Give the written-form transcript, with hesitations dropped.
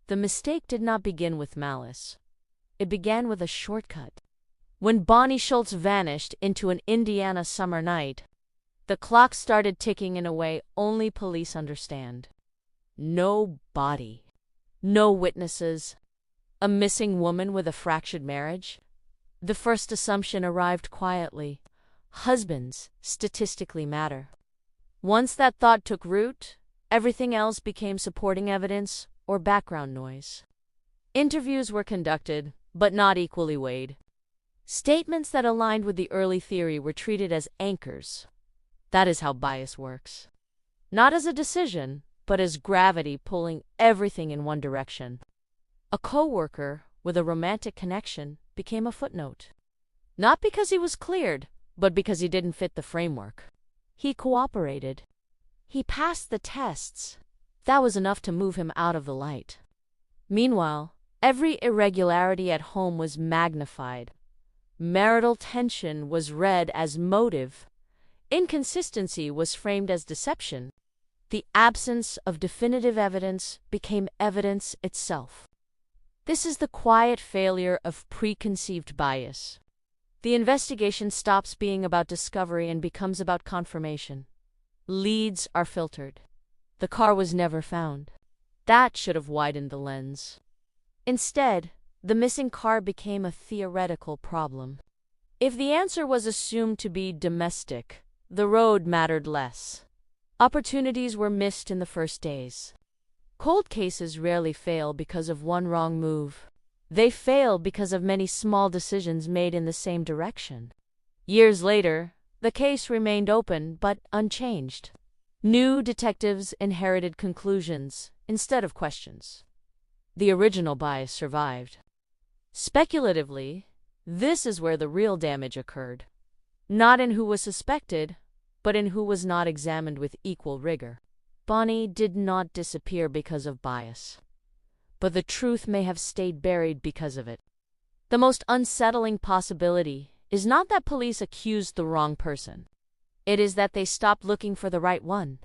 The mistake did not begin with malice. It began with a shortcut. When Bonnie Schultz vanished into an Indiana summer night, the clock started ticking in a way only police understand. No body. No witnesses. A missing woman with a fractured marriage. The first assumption arrived quietly. Husbands statistically matter. Once that thought took root, everything else became supporting evidence or background noise. Interviews were conducted, but not equally weighed. Statements that aligned with the early theory were treated as anchors. That is how bias works. Not as a decision, but as gravity pulling everything in one direction. A coworker with a romantic connection became a footnote. Not because he was cleared, but because he didn't fit the framework. He cooperated. He passed the tests. That was enough to move him out of the light. Meanwhile, every irregularity at home was magnified. Marital tension was read as motive. Inconsistency was framed as deception. The absence of definitive evidence became evidence itself. This is the quiet failure of preconceived bias. The investigation stops being about discovery and becomes about confirmation. Leads are filtered. The car was never found. That should have widened the lens. Instead, the missing car became a theoretical problem. If the answer was assumed to be domestic, the road mattered less. Opportunities were missed in the first days. Cold cases rarely fail because of one wrong move. They fail because of many small decisions made in the same direction. Years later, the case remained open but unchanged. New detectives inherited conclusions instead of questions. The original bias survived. Speculatively, this is where the real damage occurred. Not in who was suspected, but in who was not examined with equal rigor. Bonnie did not disappear because of bias, but the truth may have stayed buried because of it. The most unsettling possibility is not that police accused the wrong person. It is that they stopped looking for the right one.